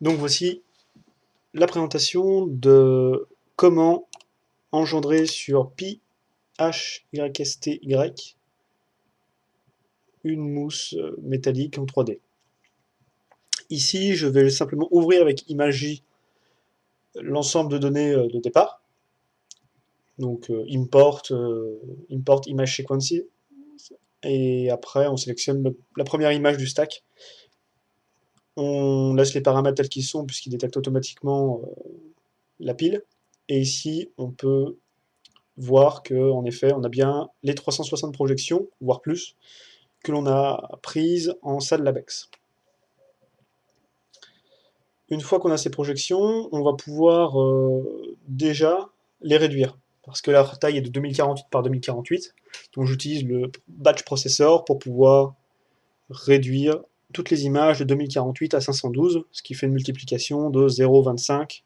Donc voici la présentation de comment engendrer sur Pi HYSTY une mousse métallique en 3D. Ici, je vais simplement ouvrir avec ImageJ l'ensemble de données de départ. Donc import image sequence, et après on sélectionne la première image du stack. On laisse les paramètres tels qu'ils sont puisqu'il détecte automatiquement la pile. Et ici, on peut voir que, en effet, on a bien les 360 projections, voire plus, que l'on a prises en salle LabEx. Une fois qu'on a ces projections, on va pouvoir déjà les réduire, parce que la taille est de 2048 par 2048, donc j'utilise le batch processor pour pouvoir réduire toutes les images de 2048 à 512, ce qui fait une multiplication de 0,25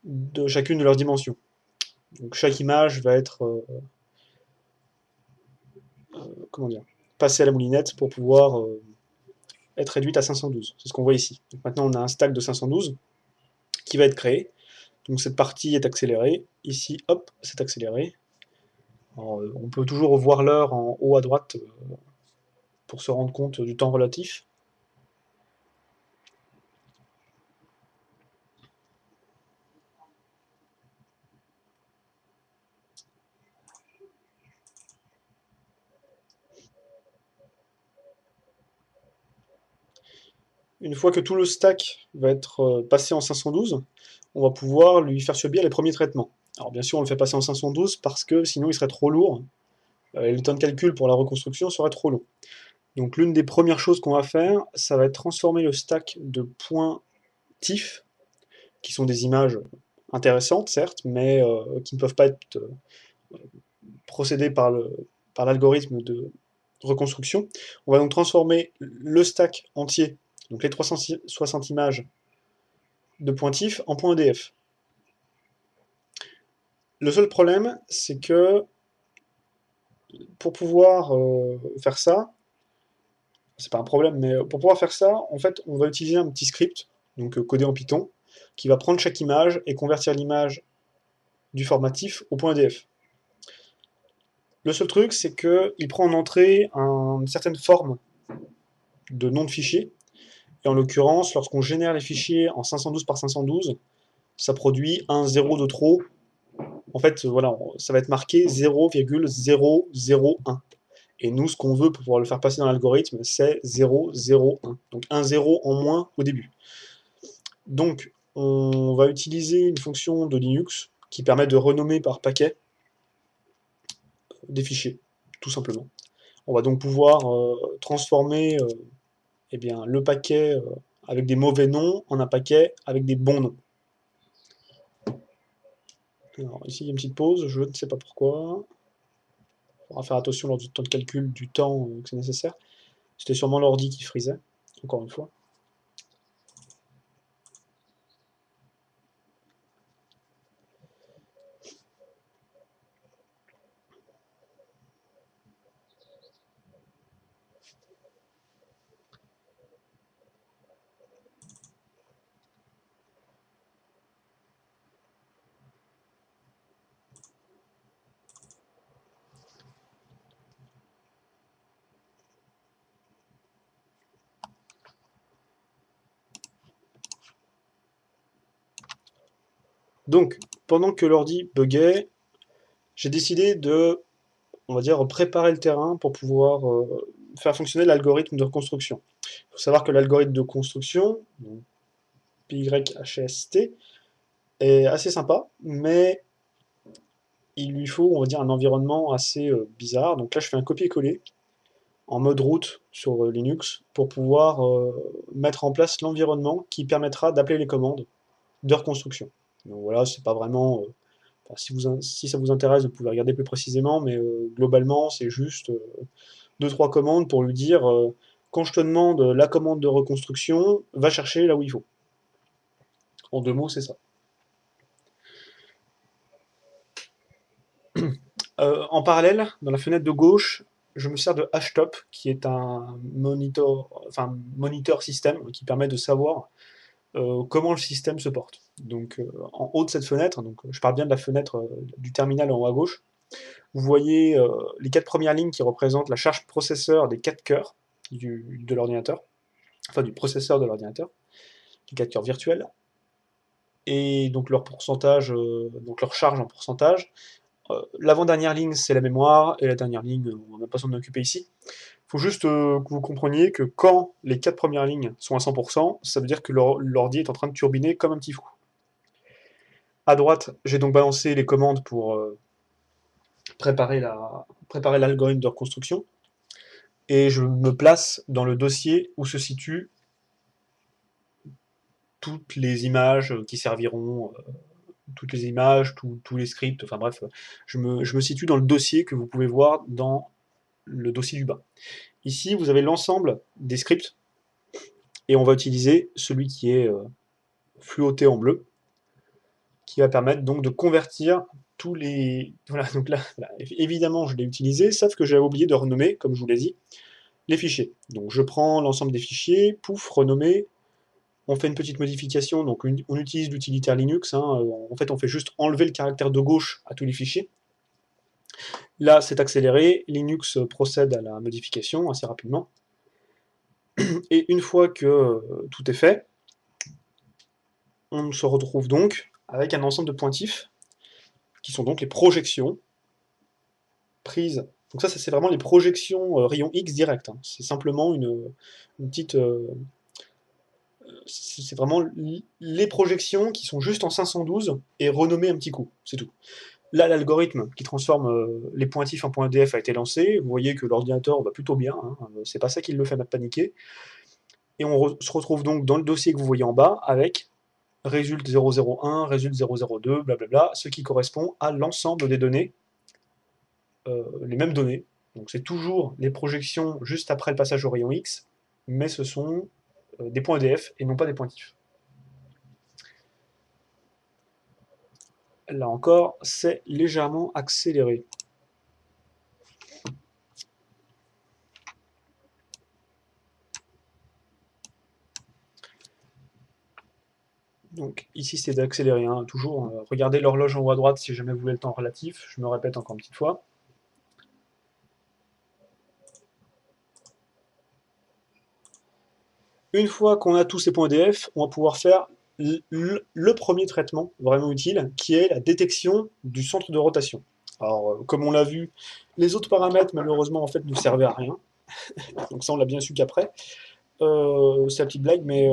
de chacune de leurs dimensions. Donc chaque image va être comment dire, passée à la moulinette pour pouvoir être réduite à 512. C'est ce qu'on voit ici. Donc maintenant on a un stack de 512 qui va être créé. Donc cette partie est accélérée. Ici, hop, c'est accéléré. Alors, on peut toujours revoir l'heure en haut à droite pour se rendre compte du temps relatif. Une fois que tout le stack va être passé en 512, on va pouvoir lui faire subir les premiers traitements. Alors bien sûr, on le fait passer en 512 parce que sinon il serait trop lourd. Et le temps de calcul pour la reconstruction serait trop long. Donc l'une des premières choses qu'on va faire, ça va être transformer le stack de points TIFF, qui sont des images intéressantes certes, mais qui ne peuvent pas être procédées par l'algorithme de reconstruction. On va donc transformer le stack entier, donc les 360 images de points TIFF, en points EDF. Le seul problème, c'est que pour pouvoir faire ça, c'est pas un problème, mais pour pouvoir faire ça, en fait, on va utiliser un petit script, donc codé en Python, qui va prendre chaque image et convertir l'image du formatif au point EDF. Le seul truc, c'est qu'il prend en entrée une certaine forme de nom de fichier, et en l'occurrence, lorsqu'on génère les fichiers en 512 par 512, ça produit un 0 de trop. En fait, voilà, ça va être marqué 0,001. Et nous, ce qu'on veut pour pouvoir le faire passer dans l'algorithme, c'est 0,01. Donc un 0 en moins au début. Donc, on va utiliser une fonction de Linux qui permet de renommer par paquet des fichiers, tout simplement. On va donc pouvoir transformer eh bien, le paquet avec des mauvais noms en un paquet avec des bons noms. Alors, ici, il y a une petite pause, je ne sais pas pourquoi. Il faudra faire attention lors du temps de calcul du temps que c'est nécessaire. C'était sûrement l'ordi qui frisait, encore une fois. Donc, pendant que l'ordi buguait, j'ai décidé de, on va dire, préparer le terrain pour pouvoir faire fonctionner l'algorithme de reconstruction. Il faut savoir que l'algorithme de construction, donc PYHST, est assez sympa, mais il lui faut, on va dire, un environnement assez bizarre. Donc là, je fais un copier-coller en mode root sur Linux pour pouvoir mettre en place l'environnement qui permettra d'appeler les commandes de reconstruction. Donc voilà, c'est pas vraiment. Enfin, si ça vous intéresse, vous pouvez regarder plus précisément, mais globalement, c'est juste deux, trois commandes pour lui dire quand je te demande la commande de reconstruction, va chercher là où il faut. En deux mots, c'est ça. En parallèle, dans la fenêtre de gauche, je me sers de Htop, qui est un moniteur système qui permet de savoir comment le système se porte. Donc en haut de cette fenêtre, donc, je parle bien de la fenêtre du terminal en haut à gauche, vous voyez les 4 premières lignes qui représentent la charge processeur des 4 cœurs de l'ordinateur, enfin du processeur de l'ordinateur, les 4 cœurs virtuels, et donc leur pourcentage, donc leur charge en pourcentage. L'avant-dernière ligne, c'est la mémoire, et la dernière ligne, on n'a pas s'en occuper ici. Il faut juste que vous compreniez que quand les 4 premières lignes sont à 100%, ça veut dire que l'ordi est en train de turbiner comme un petit fou. À droite, j'ai donc balancé les commandes pour préparer l'algorithme de reconstruction, et je me place dans le dossier où se situent toutes les images qui serviront, toutes les images, tous les scripts, enfin bref, je me situe dans le dossier que vous pouvez voir dans le dossier du bas. Ici, vous avez l'ensemble des scripts, et on va utiliser celui qui est fluoté en bleu, qui va permettre donc de convertir tous les... Voilà, donc là, voilà. Évidemment, je l'ai utilisé, sauf que j'avais oublié de renommer, comme je vous l'ai dit, les fichiers. Donc je prends l'ensemble des fichiers, pouf, renommer, on fait une petite modification, donc on utilise l'utilitaire Linux, hein, en fait on fait juste enlever le caractère de gauche à tous les fichiers. Là c'est accéléré, Linux procède à la modification assez rapidement, et une fois que tout est fait, on se retrouve donc avec un ensemble de pointifs, qui sont donc les projections prises. Donc ça c'est vraiment les projections rayon X direct, hein. C'est simplement une petite... c'est vraiment les projections qui sont juste en 512 et renommées un petit coup, c'est tout. Là, l'algorithme qui transforme les pointifs en .df a été lancé. Vous voyez que l'ordinateur va plutôt bien, hein. C'est pas ça qui le fait paniquer. Et on se retrouve donc dans le dossier que vous voyez en bas avec résulte 001, résulte 002, blablabla, ce qui correspond à l'ensemble des données, les mêmes données. Donc c'est toujours les projections juste après le passage au rayon X, mais ce sont des .df et non pas des pointifs. Là encore, c'est légèrement accéléré. Donc ici c'est d'accélérer, hein, toujours. Regardez l'horloge en haut à droite si jamais vous voulez le temps relatif. Je me répète encore une petite fois. Une fois qu'on a tous ces points DF, on va pouvoir faire le premier traitement vraiment utile, qui est la détection du centre de rotation. Alors, comme on l'a vu, les autres paramètres, malheureusement, en fait, ne servaient à rien. Donc ça, on l'a bien su qu'après. C'est la petite blague, mais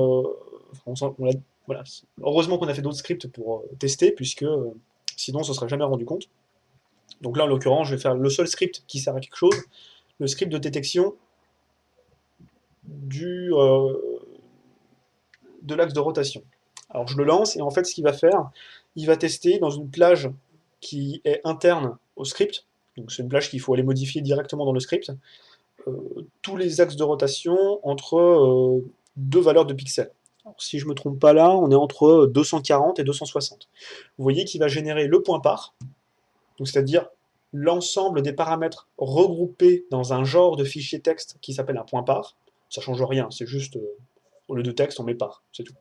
voilà. Heureusement qu'on a fait d'autres scripts pour tester, puisque sinon, on ne se serait jamais rendu compte. Donc là, en l'occurrence, je vais faire le seul script qui sert à quelque chose, le script de détection du, de l'axe de rotation. Alors je le lance, et en fait, ce qu'il va faire, il va tester dans une plage qui est interne au script, donc c'est une plage qu'il faut aller modifier directement dans le script, tous les axes de rotation entre deux valeurs de pixels. Alors, si je ne me trompe pas là, on est entre 240 et 260. Vous voyez qu'il va générer le point par, c'est-à-dire l'ensemble des paramètres regroupés dans un genre de fichier texte qui s'appelle un point par. Ça change rien, c'est juste, au lieu de texte, on met par, c'est tout.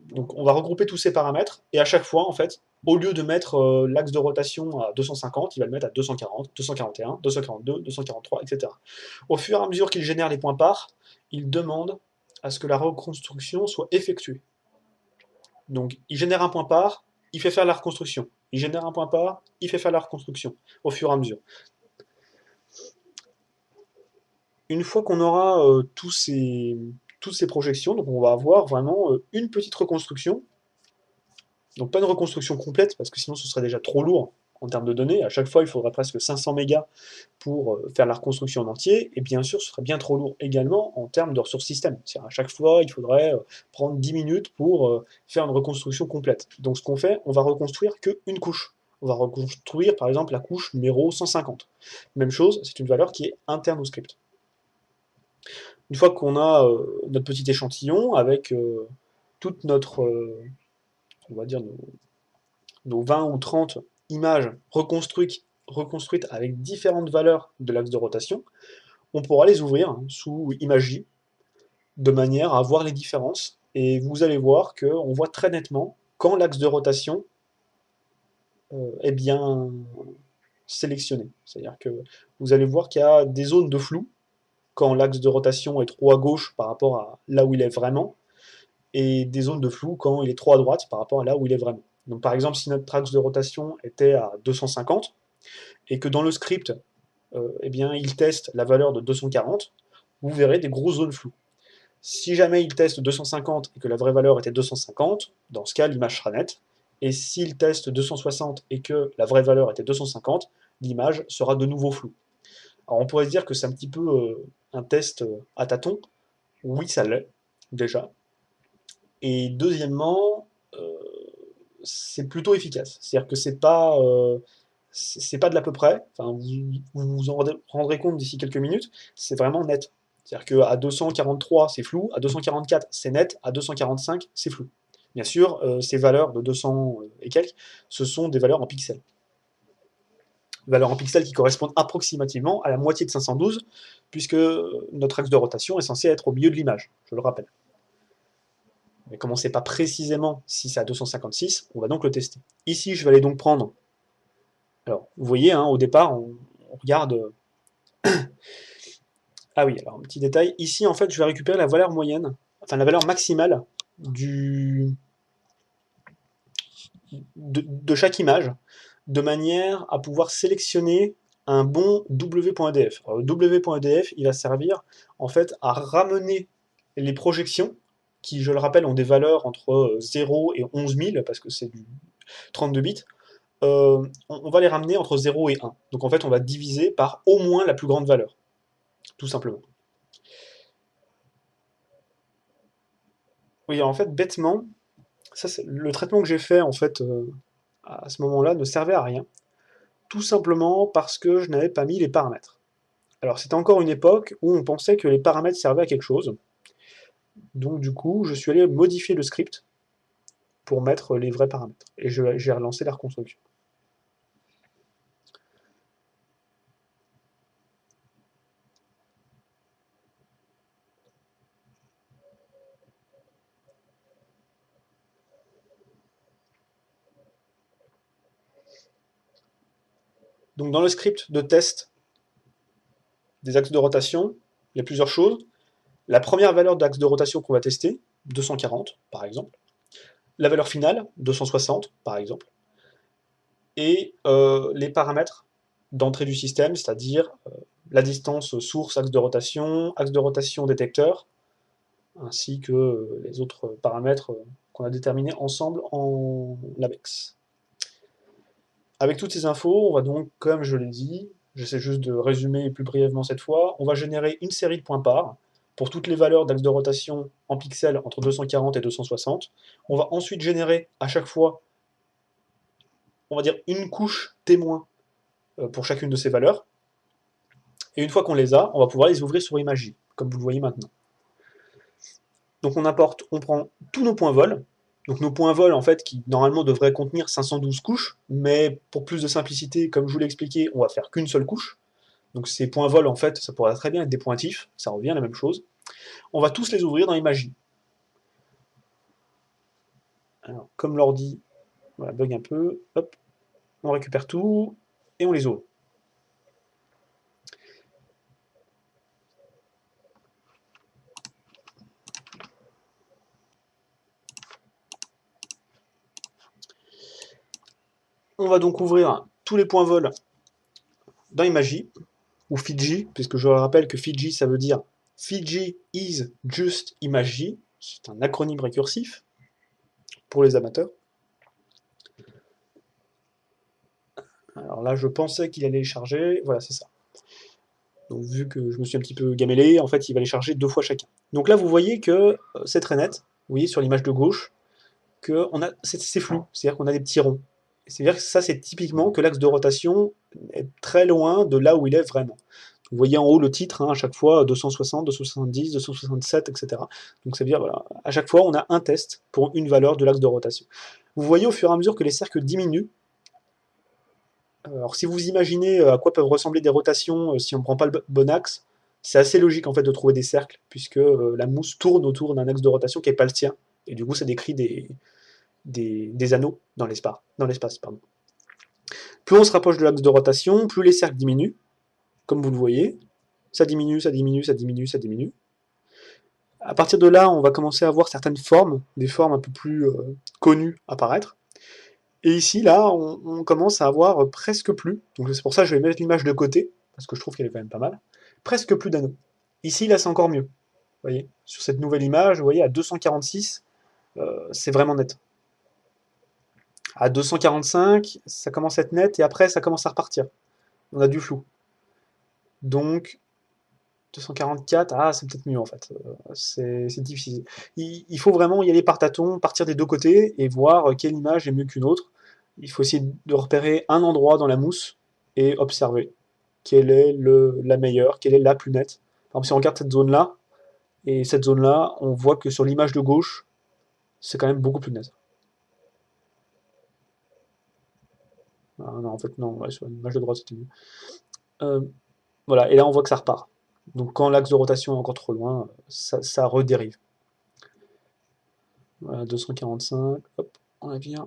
Donc on va regrouper tous ces paramètres, et à chaque fois, en fait, au lieu de mettre l'axe de rotation à 250, il va le mettre à 240, 241, 242, 243, etc. Au fur et à mesure qu'il génère les points par, il demande à ce que la reconstruction soit effectuée. Donc il génère un point par, il fait faire la reconstruction. Il génère un point par, il fait faire la reconstruction, au fur et à mesure. Une fois qu'on aura toutes ces projections, donc on va avoir vraiment une petite reconstruction. Donc pas une reconstruction complète, parce que sinon ce serait déjà trop lourd en termes de données. À chaque fois, il faudrait presque 500 mégas pour faire la reconstruction en entier. Et bien sûr, ce serait bien trop lourd également en termes de ressources système. C'est-à-dire à chaque fois, il faudrait prendre 10 minutes pour faire une reconstruction complète. Donc ce qu'on fait, on va reconstruire qu'une couche. On va reconstruire par exemple la couche numéro 150. Même chose, c'est une valeur qui est interne au script. Une fois qu'on a notre petit échantillon avec toute notre, on va dire, nos 20 ou 30 images reconstruites reconstruites avec différentes valeurs de l'axe de rotation, on pourra les ouvrir sous Imagery, de manière à voir les différences, et vous allez voir qu'on voit très nettement quand l'axe de rotation est bien sélectionné. C'est-à-dire que vous allez voir qu'il y a des zones de flou, quand l'axe de rotation est trop à gauche par rapport à là où il est vraiment, et des zones de flou quand il est trop à droite par rapport à là où il est vraiment. Donc par exemple, si notre axe de rotation était à 250, et que dans le script, eh bien, il teste la valeur de 240, vous verrez des grosses zones floues. Si jamais il teste 250 et que la vraie valeur était 250, dans ce cas, l'image sera nette. Et s'il teste 260 et que la vraie valeur était 250, l'image sera de nouveau floue. Alors on pourrait se dire que c'est un petit peu un test à tâtons. Oui, ça l'est, déjà. Et deuxièmement, c'est plutôt efficace. C'est-à-dire que c'est pas de l'à peu près. Enfin, vous vous en rendrez compte d'ici quelques minutes. C'est vraiment net. C'est-à-dire qu'à 243, c'est flou, à 244, c'est net, à 245, c'est flou. Bien sûr, ces valeurs de 200 et quelques, ce sont des valeurs en pixels. Valeurs en pixels qui correspondent approximativement à la moitié de 512, puisque notre axe de rotation est censé être au milieu de l'image, je le rappelle. Mais comme on ne sait pas précisément si c'est à 256, on va donc le tester. Ici, je vais aller donc prendre... Alors, vous voyez, hein, au départ, on regarde... Ah oui, alors un petit détail. Ici, en fait, je vais récupérer la valeur moyenne, enfin la valeur maximale de chaque image, de manière à pouvoir sélectionner un bon W.df. W.df, il va servir en fait à ramener les projections, qui, je le rappelle, ont des valeurs entre 0 et 11 000, parce que c'est du 32 bits, on va les ramener entre 0 et 1. Donc en fait, on va diviser par au moins la plus grande valeur, tout simplement. Oui, en fait, bêtement, ça, le traitement que j'ai fait en fait à ce moment-là ne servait à rien, tout simplement parce que je n'avais pas mis les paramètres. Alors c'était encore une époque où on pensait que les paramètres servaient à quelque chose, donc du coup je suis allé modifier le script pour mettre les vrais paramètres, et j'ai relancé la reconstruction. Donc dans le script de test des axes de rotation, il y a plusieurs choses. La première valeur d'axe de rotation qu'on va tester, 240 par exemple. La valeur finale, 260 par exemple. Et les paramètres d'entrée du système, c'est-à-dire la distance source axe de rotation détecteur, ainsi que les autres paramètres qu'on a déterminés ensemble en LabEx. Avec toutes ces infos, on va donc, comme je l'ai dit, j'essaie juste de résumer plus brièvement cette fois, on va générer une série de points par pour toutes les valeurs d'axe de rotation en pixels entre 240 et 260. On va ensuite générer à chaque fois, on va dire, une couche témoin pour chacune de ces valeurs. Et une fois qu'on les a, on va pouvoir les ouvrir sur Imagery, comme vous le voyez maintenant. Donc on prend tous nos points vol, donc nos points vol en fait qui normalement devraient contenir 512 couches, mais pour plus de simplicité, comme je vous l'ai expliqué, on va faire qu'une seule couche. Donc ces points vol en fait, ça pourrait très bien être des pointifs, ça revient à la même chose. On va tous les ouvrir dans Imagery. Alors comme l'ordi, voilà, bug un peu, hop, on récupère tout et on les ouvre. On va donc ouvrir tous les points vol dans Imagery, ou Fiji, puisque je rappelle que Fiji, ça veut dire Fiji is just Imagery, c'est un acronyme récursif pour les amateurs. Alors là, je pensais qu'il allait les charger, voilà, c'est ça. Donc vu que je me suis un petit peu gamellé, en fait, il va les charger 2 fois chacun. Donc là, vous voyez que c'est très net, vous voyez sur l'image de gauche, que c'est flou, c'est-à-dire qu'on a des petits ronds. C'est-à-dire que ça, c'est typiquement que l'axe de rotation est très loin de là où il est vraiment. Vous voyez en haut le titre, hein, à chaque fois 260, 270, 267, etc. Donc ça veut dire, voilà, à chaque fois, on a un test pour une valeur de l'axe de rotation. Vous voyez au fur et à mesure que les cercles diminuent, Alors si vous imaginez à quoi peuvent ressembler des rotations si on ne prend pas le bon axe, c'est assez logique en fait de trouver des cercles, puisque la mousse tourne autour d'un axe de rotation qui n'est pas le sien, et du coup ça décrit des anneaux dans l'espace, pardon. Plus on se rapproche de l'axe de rotation, plus les cercles diminuent, comme vous le voyez. Ça diminue, ça diminue, ça diminue, ça diminue. À partir de là, on va commencer à voir certaines formes, des formes un peu plus connues apparaître. Et ici, là, on commence à avoir presque plus, donc c'est pour ça que je vais mettre l'image de côté, parce que je trouve qu'elle est quand même pas mal, presque plus d'anneaux. Ici, là, c'est encore mieux. Vous voyez, sur cette nouvelle image, vous voyez, à 246, c'est vraiment net. À 245, ça commence à être net, et après, ça commence à repartir. On a du flou. Donc, 244, ah, c'est peut-être mieux en fait. C'est difficile. Il faut vraiment y aller par tâtons, partir des deux côtés et voir quelle image est mieux qu'une autre. Il faut essayer de repérer un endroit dans la mousse et observer quelle est la meilleure, quelle est la plus nette. Par exemple, si on regarde cette zone-là, et cette zone-là, on voit que sur l'image de gauche, c'est quand même beaucoup plus net. Ah, non, en fait, non, ouais, sur l'image de droite, c'était mieux. Euh, voilà, et là, on voit que ça repart. Donc, quand l'axe de rotation est encore trop loin, ça redérive. Voilà, 245, hop, on la vire.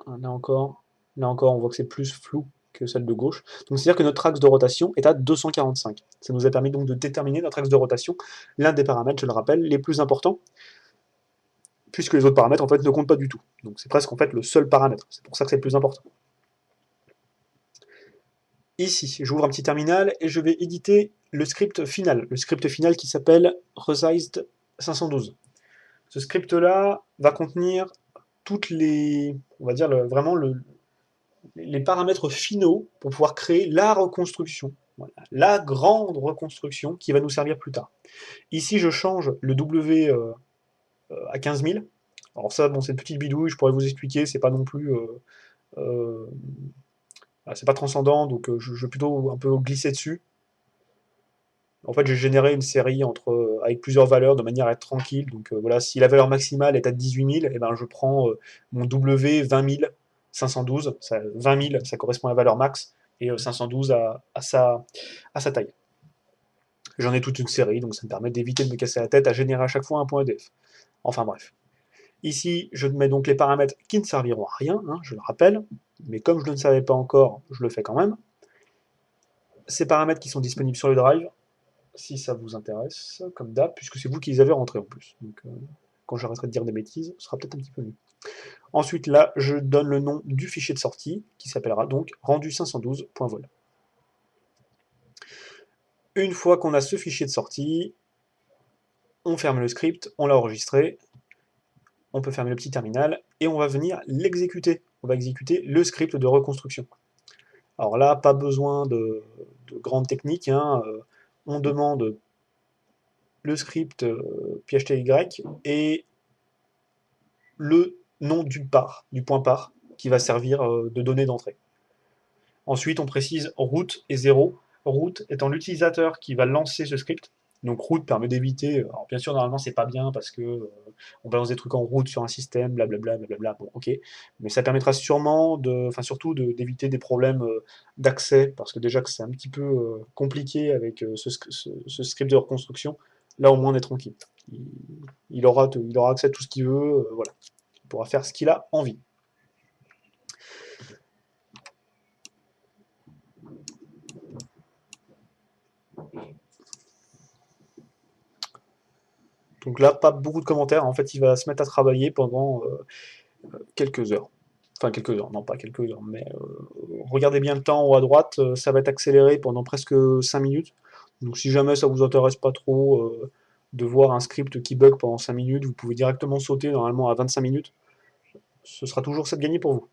Là encore, on voit que c'est plus flou que celle de gauche. Donc c'est-à-dire que notre axe de rotation est à 245. Ça nous a permis donc de déterminer notre axe de rotation, l'un des paramètres, je le rappelle, les plus importants, puisque les autres paramètres en fait ne comptent pas du tout. Donc c'est presque en fait le seul paramètre. C'est pour ça que c'est le plus important. Ici, j'ouvre un petit terminal et je vais éditer le script final qui s'appelle resized 512. Ce script-là va contenir toutes les, on va dire vraiment les paramètres finaux pour pouvoir créer la reconstruction. Voilà, la grande reconstruction qui va nous servir plus tard. Ici, je change le W à 15 000. Alors ça, bon, c'est une petite bidouille, je pourrais vous expliquer, c'est pas non plus... euh, c'est pas transcendant, donc je vais plutôt un peu glisser dessus. En fait, j'ai généré une série avec plusieurs valeurs de manière à être tranquille. Donc voilà, si la valeur maximale est à 18 000, eh ben, je prends mon W 20 512. Ça, 20 000, ça correspond à la valeur max, et 512 à sa taille. J'en ai toute une série, donc ça me permet d'éviter de me casser la tête à générer à chaque fois un point EDF. Enfin bref. Ici, je mets donc les paramètres qui ne serviront à rien, hein, je le rappelle, mais comme je ne le savais pas encore, je le fais quand même. Ces paramètres qui sont disponibles sur le drive, si ça vous intéresse, comme d'hab, puisque c'est vous qui les avez rentrés en plus. Donc, quand j'arrêterai de dire des bêtises, ce sera peut-être un petit peu mieux. Ensuite, là, je donne le nom du fichier de sortie, qui s'appellera donc rendu512.vol. Une fois qu'on a ce fichier de sortie, on ferme le script, on l'a enregistré, on peut fermer le petit terminal, et on va venir l'exécuter. On va exécuter le script de reconstruction. Alors là, pas besoin de grandes techniques, hein, on demande le script PHTY et le nom du point par, qui va servir de donnée d'entrée. Ensuite, on précise root et 0. Root étant l'utilisateur qui va lancer ce script. Donc root permet d'éviter. Alors bien sûr, normalement, c'est pas bien parce que on balance des trucs en root sur un système, blablabla, blablabla. Bon, ok. Mais ça permettra sûrement enfin surtout d'éviter des problèmes d'accès, parce que déjà que c'est un petit peu compliqué avec ce script de reconstruction. Là, au moins, on est tranquille. Il, il aura accès à tout ce qu'il veut. Voilà. Il pourra faire ce qu'il a envie. Donc là, pas beaucoup de commentaires. En fait, il va se mettre à travailler pendant quelques heures. Enfin, quelques heures, non pas quelques heures, mais regardez bien le temps en haut à droite, ça va être accéléré pendant presque 5 minutes. Donc si jamais ça vous intéresse pas trop de voir un script qui bug pendant 5 minutes, vous pouvez directement sauter normalement à 25 minutes. Ce sera toujours ça de gagner pour vous.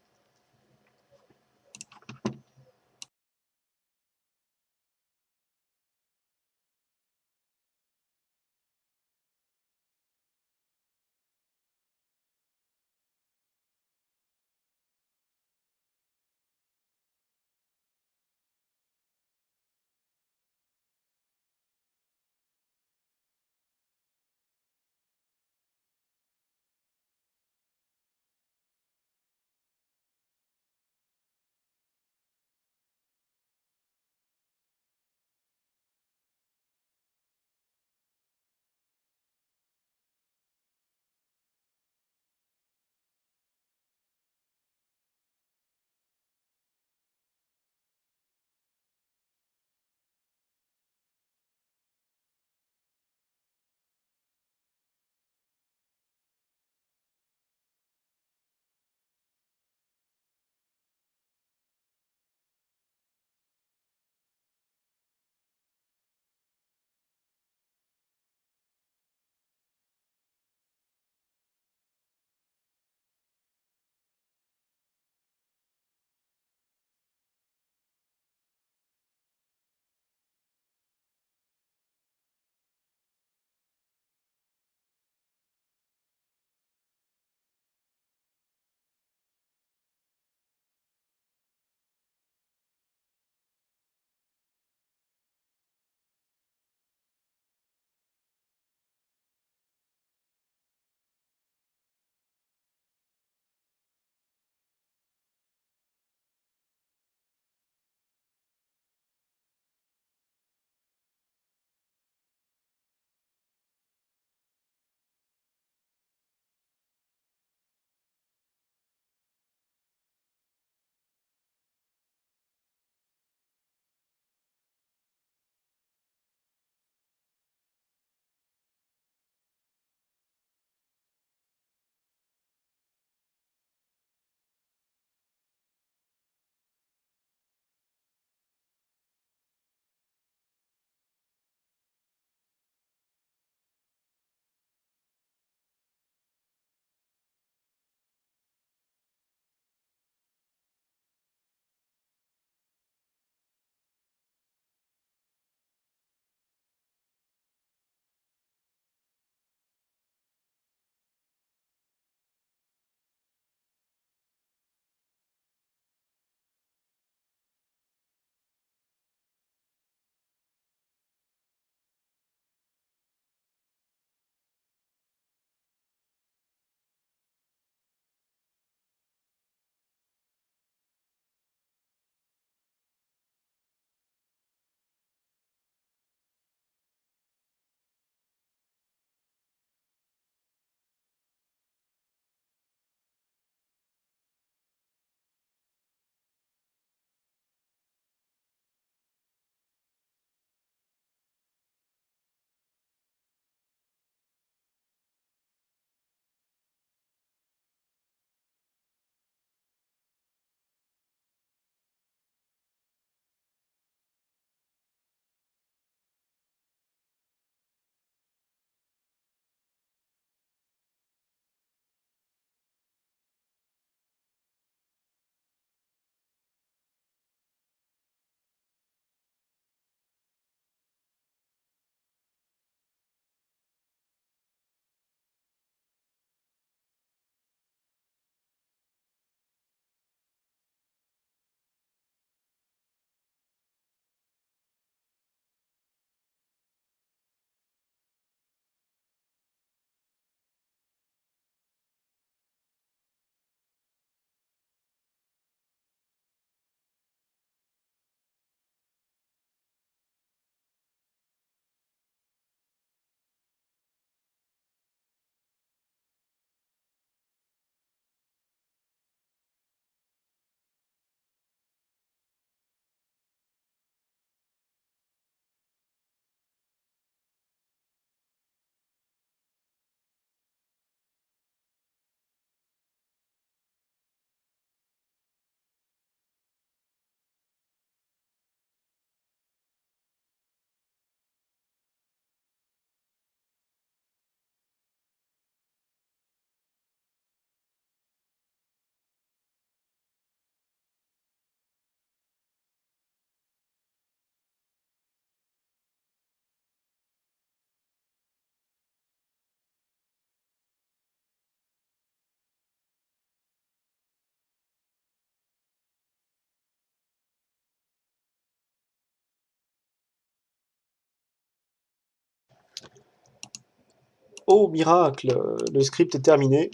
Oh miracle, le script est terminé,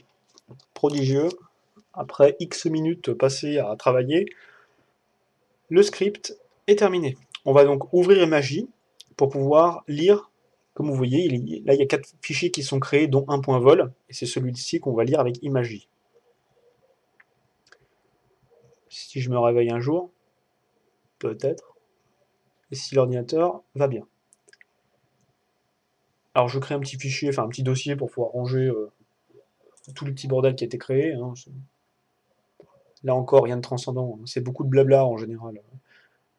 prodigieux. Après X minutes passées à travailler, le script est terminé. On va donc ouvrir Imagy pour pouvoir lire. Comme vous voyez, là il y a 4 fichiers qui sont créés, dont un point vol, et c'est celui-ci qu'on va lire avec Imagy. Si je me réveille un jour, peut-être, et si l'ordinateur va bien. Alors je crée un petit fichier, enfin un petit dossier pour pouvoir ranger tout le petit bordel qui a été créé. Hein. Là encore, rien de transcendant, hein. C'est beaucoup de blabla en général.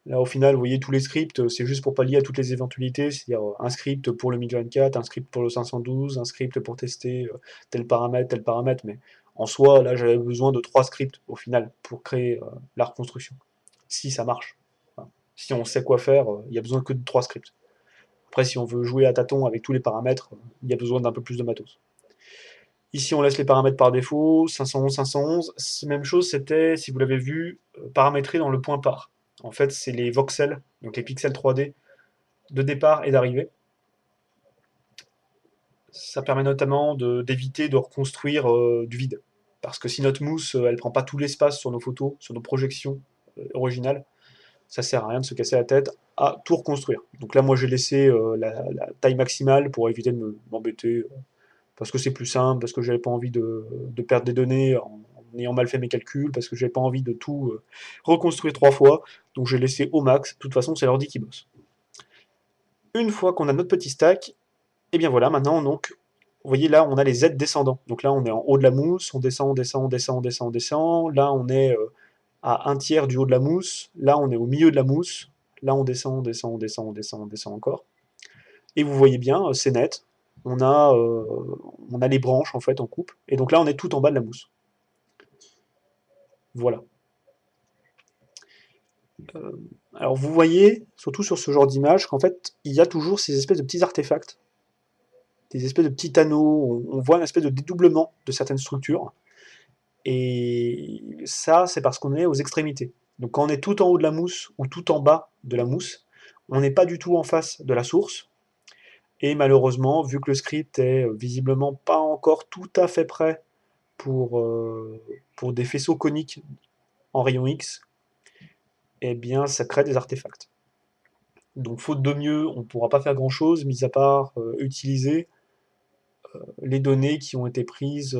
Là, au final, vous voyez, tous les scripts, c'est juste pour pallier à toutes les éventualités, c'est-à-dire un script pour le MiG-24, un script pour le 512, un script pour tester tel paramètre, mais en soi, là, j'avais besoin de 3 scripts, au final, pour créer la reconstruction. Si ça marche. Enfin, si on sait quoi faire, il n'y a besoin que de 3 scripts. Après, si on veut jouer à tâtons avec tous les paramètres, il y a besoin d'un peu plus de matos. Ici, on laisse les paramètres par défaut, 511, 511. Même chose, c'était, si vous l'avez vu, paramétré dans le point par. En fait, c'est les voxels, donc les pixels 3D de départ et d'arrivée. Ça permet notamment d'éviter de reconstruire du vide. Parce que si notre mousse, elle prend pas tout l'espace sur nos photos, sur nos projections originales, ça sert à rien de se casser la tête à tout reconstruire. Donc là, moi, j'ai laissé la taille maximale pour éviter de m'embêter parce que c'est plus simple, parce que j'avais pas envie de perdre des données en ayant mal fait mes calculs, parce que j'avais pas envie de tout reconstruire 3 fois, donc j'ai laissé au max. De toute façon, c'est l'ordi qui bosse. Une fois qu'on a notre petit stack, et bien voilà, maintenant, donc, vous voyez là, on a les Z descendants. Donc là, on est en haut de la mousse, on descend, on descend, on descend, on descend, on descend. Là, on est à un tiers du haut de la mousse. Là, on est au milieu de la mousse. Là, on descend, on descend, on descend, on descend, on descend encore. Et vous voyez bien, c'est net. On a les branches en fait en coupe. Et donc là, on est tout en bas de la mousse. Voilà. Euh, alors vous voyez, surtout sur ce genre d'image, qu'en fait, il y a toujours ces espèces de petits artefacts, des espèces de petits anneaux. On voit une espèce de dédoublement de certaines structures. Et ça, c'est parce qu'on est aux extrémités. Donc quand on est tout en haut de la mousse ou tout en bas de la mousse, on n'est pas du tout en face de la source. Et malheureusement, vu que le script est visiblement pas encore tout à fait prêt pour des faisceaux coniques en rayon X, eh bien ça crée des artefacts. Donc faute de mieux, on ne pourra pas faire grand-chose, mis à part utiliser les données qui ont été prises,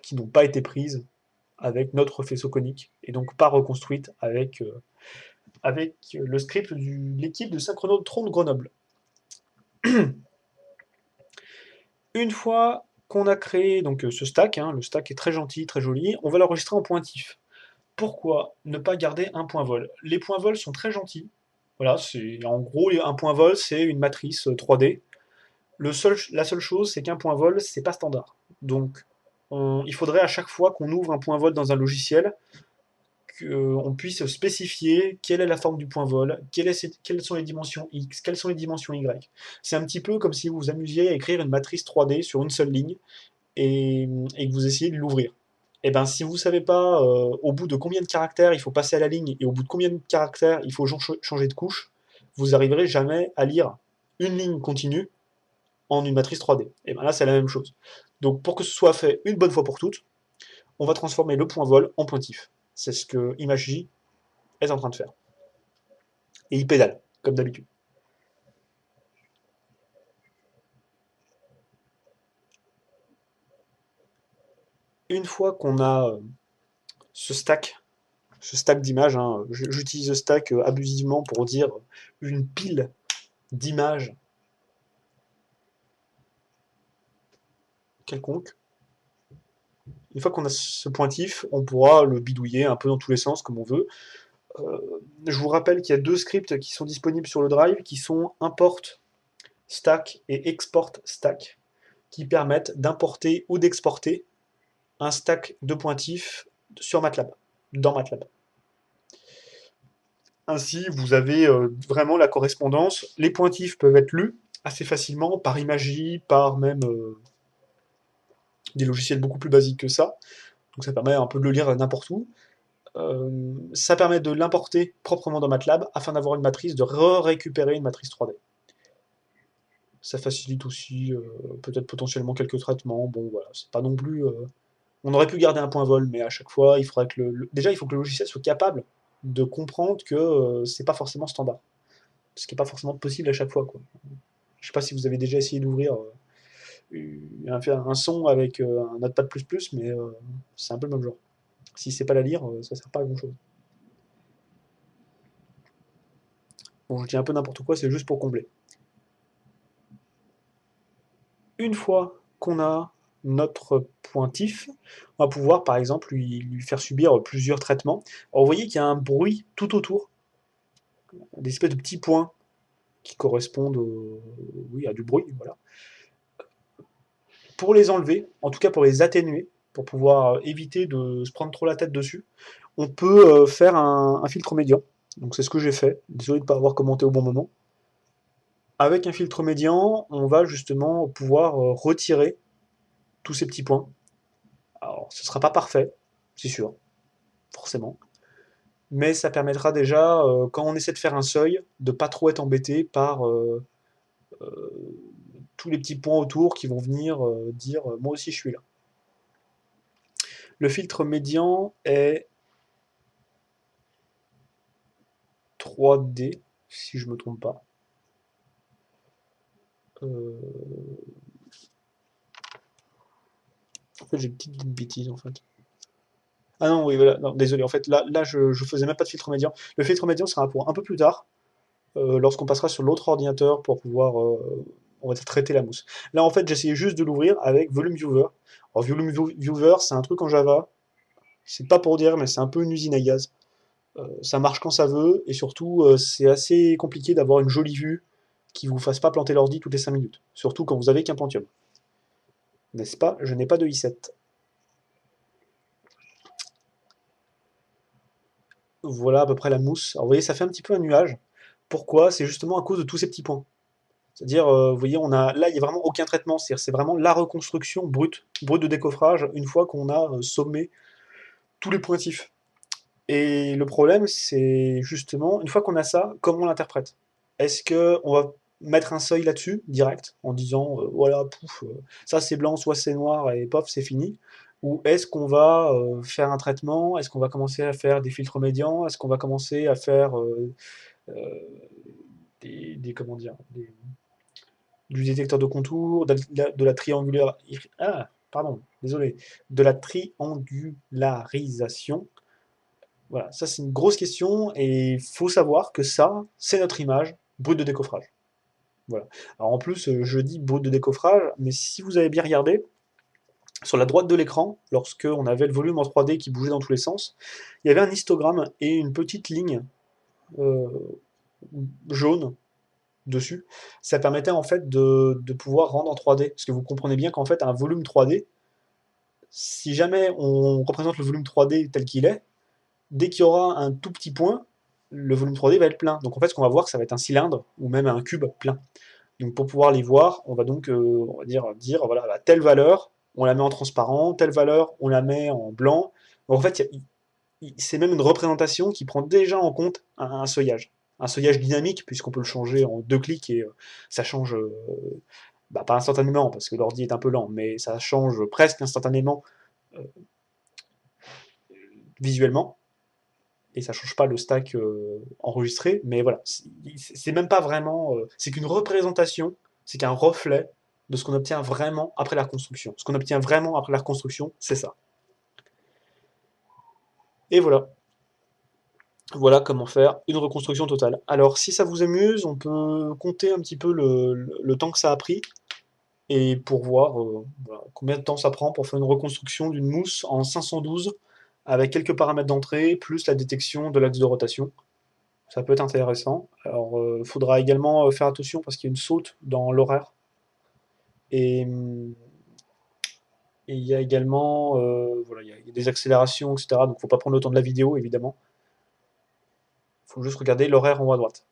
qui n'ont pas été prises avec notre faisceau conique, et donc pas reconstruites avec le script de l'équipe de Synchronotron de Grenoble. Une fois qu'on a créé donc ce stack, hein, le stack est très gentil, très joli, on va l'enregistrer en pointif. Pourquoi ne pas garder un point vol? Les points vol sont très gentils. Voilà, c'est en gros un point vol, c'est une matrice 3D. La seule chose, c'est qu'un point vol, c'est pas standard. Donc, il faudrait à chaque fois qu'on ouvre un point vol dans un logiciel, qu'on puisse spécifier quelle est la forme du point vol, quelles sont les dimensions X, quelles sont les dimensions Y. C'est un petit peu comme si vous vous amusiez à écrire une matrice 3D sur une seule ligne et que vous essayez de l'ouvrir. Et ben, si vous ne savez pas au bout de combien de caractères il faut passer à la ligne et au bout de combien de caractères il faut changer de couche, vous n'arriverez jamais à lire une ligne continue en une matrice 3D. Et ben là, c'est la même chose. Donc, pour que ce soit fait une bonne fois pour toutes, on va transformer le point vol en pointif. C'est ce que Imagy est en train de faire. Et il pédale, comme d'habitude. Une fois qu'on a ce stack d'images, hein, j'utilise le stack abusivement pour dire une pile d'images quelconque. Une fois qu'on a ce pointif, on pourra le bidouiller un peu dans tous les sens comme on veut. Euh, je vous rappelle qu'il y a 2 scripts qui sont disponibles sur le drive qui sont import stack et export stack qui permettent d'importer ou d'exporter un stack de pointifs sur MATLAB, dans MATLAB. Ainsi, vous avez vraiment la correspondance. Les pointifs peuvent être lus assez facilement par Imagy, par même des logiciels beaucoup plus basiques que ça. Donc ça permet un peu de le lire n'importe où. Ça permet de l'importer proprement dans MATLAB afin d'avoir une matrice, de récupérer une matrice 3D. Ça facilite aussi peut-être potentiellement quelques traitements. Bon voilà, c'est pas non plus. On aurait pu garder un point vol, mais à chaque fois, il faudra que déjà il faut que le logiciel soit capable de comprendre que c'est pas forcément standard. Ce qui n'est pas forcément possible à chaque fois, quoi. Je sais pas si vous avez déjà essayé d'ouvrir un son avec un Notepad++, mais c'est un peu le même genre. Si c'est pas la lire, ça sert pas à grand chose. Bon, je dis un peu n'importe quoi, c'est juste pour combler. Une fois qu'on a notre pointif, on va pouvoir par exemple lui faire subir plusieurs traitements. Alors, vous voyez qu'il y a un bruit tout autour, des espèces de petits points qui correspondent oui, à du bruit. Voilà. Pour les enlever, en tout cas pour les atténuer, pour pouvoir éviter de se prendre trop la tête dessus, on peut faire un filtre médian. Donc c'est ce que j'ai fait. Désolé de ne pas avoir commenté au bon moment. Avec un filtre médian, on va justement pouvoir retirer tous ces petits points. Alors, ce ne sera pas parfait, c'est sûr, forcément. Mais ça permettra déjà, quand on essaie de faire un seuil, de pas trop être embêté par tous les petits points autour qui vont venir dire moi aussi je suis là. Le filtre médian est 3D, si je me trompe pas. En fait, j'ai une petite bêtise en fait. Ah non, oui, voilà, non, désolé, en fait, là je faisais même pas de filtre médian. Le filtre médian sera pour un peu plus tard, lorsqu'on passera sur l'autre ordinateur pour pouvoir, on va dire, traiter la mousse. Là, en fait, j'essayais juste de l'ouvrir avec Volume Viewer. Alors, Volume Viewer, c'est un truc en Java, c'est pas pour dire, mais c'est un peu une usine à gaz. Ça marche quand ça veut, et surtout, c'est assez compliqué d'avoir une jolie vue qui vous fasse pas planter l'ordi toutes les 5 minutes. Surtout quand vous avez qu'un Pentium. N'est-ce pas? Je n'ai pas de i7. Voilà à peu près la mousse. Alors, vous voyez, ça fait un petit peu un nuage. Pourquoi? C'est justement à cause de tous ces petits points. C'est-à-dire, vous voyez, là, il n'y a vraiment aucun traitement. C'est vraiment la reconstruction brute de décoffrage, une fois qu'on a sommé tous les pointifs. Et le problème, c'est justement, une fois qu'on a ça, comment on l'interprète? Est-ce que on va mettre un seuil là-dessus, direct, en disant, voilà, pouf, ça c'est blanc, soit c'est noir, et pof, c'est fini? Ou est-ce qu'on va faire un traitement? Est-ce qu'on va commencer à faire des filtres médians? Est-ce qu'on va commencer à faire euh, comment dire, du détecteur de contours, de la triangulaire, ah, pardon, désolé, de la triangularisation. Voilà, ça c'est une grosse question et il faut savoir que ça, c'est notre image brute de décoffrage. Voilà. Alors en plus, je dis brute de décoffrage, mais si vous avez bien regardé, sur la droite de l'écran, lorsque on avait le volume en 3D qui bougeait dans tous les sens, il y avait un histogramme et une petite ligne euh, jaune dessus. Ça permettait en fait de pouvoir rendre en 3D. Parce que vous comprenez bien qu'en fait, un volume 3D, si jamais on représente le volume 3D tel qu'il est, dès qu'il y aura un tout petit point, le volume 3D va être plein. Donc en fait, ce qu'on va voir, ça va être un cylindre ou même un cube plein. Donc pour pouvoir les voir, on va donc on va dire voilà, à telle valeur, on la met en transparent, telle valeur, on la met en blanc. Donc en fait, c'est même une représentation qui prend déjà en compte un seuillage. Un seuillage dynamique, puisqu'on peut le changer en 2 clics et ça change, bah, pas instantanément, parce que l'ordi est un peu lent, mais ça change presque instantanément euh, visuellement, et ça change pas le stack enregistré, mais voilà, c'est même pas vraiment, c'est qu'une représentation, c'est qu'un reflet de ce qu'on obtient vraiment après la reconstruction. Ce qu'on obtient vraiment après la reconstruction, c'est ça. Et voilà. Voilà comment faire une reconstruction totale. Alors, si ça vous amuse, on peut compter un petit peu le temps que ça a pris et pour voir voilà, combien de temps ça prend pour faire une reconstruction d'une mousse en 512 avec quelques paramètres d'entrée plus la détection de l'axe de rotation. Ça peut être intéressant. Alors, il faudra également faire attention parce qu'il y a une saute dans l'horaire. Et il y a également voilà, il y a des accélérations, etc. Donc, il ne faut pas prendre le temps de la vidéo, évidemment. Il faut juste regarder l'horaire en haut à droite.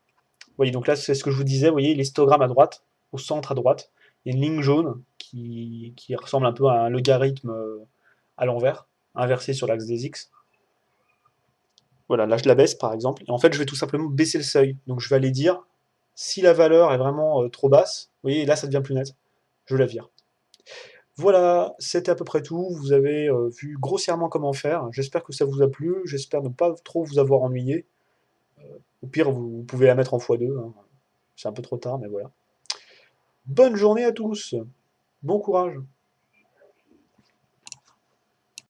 Vous voyez, donc là, c'est ce que je vous disais, vous voyez, l'histogramme à droite, au centre à droite, il y a une ligne jaune qui ressemble un peu à un logarithme à l'envers, inversé sur l'axe des x. Voilà, là je la baisse par exemple, et en fait je vais tout simplement baisser le seuil. Donc je vais aller dire, si la valeur est vraiment trop basse, voyez, là, ça devient plus net. Je la vire. Voilà, c'était à peu près tout. Vous avez vu grossièrement comment faire. J'espère que ça vous a plu. J'espère ne pas trop vous avoir ennuyé. Au pire, vous pouvez la mettre en x2, hein. C'est un peu trop tard, mais voilà. Bonne journée à tous. Bon courage.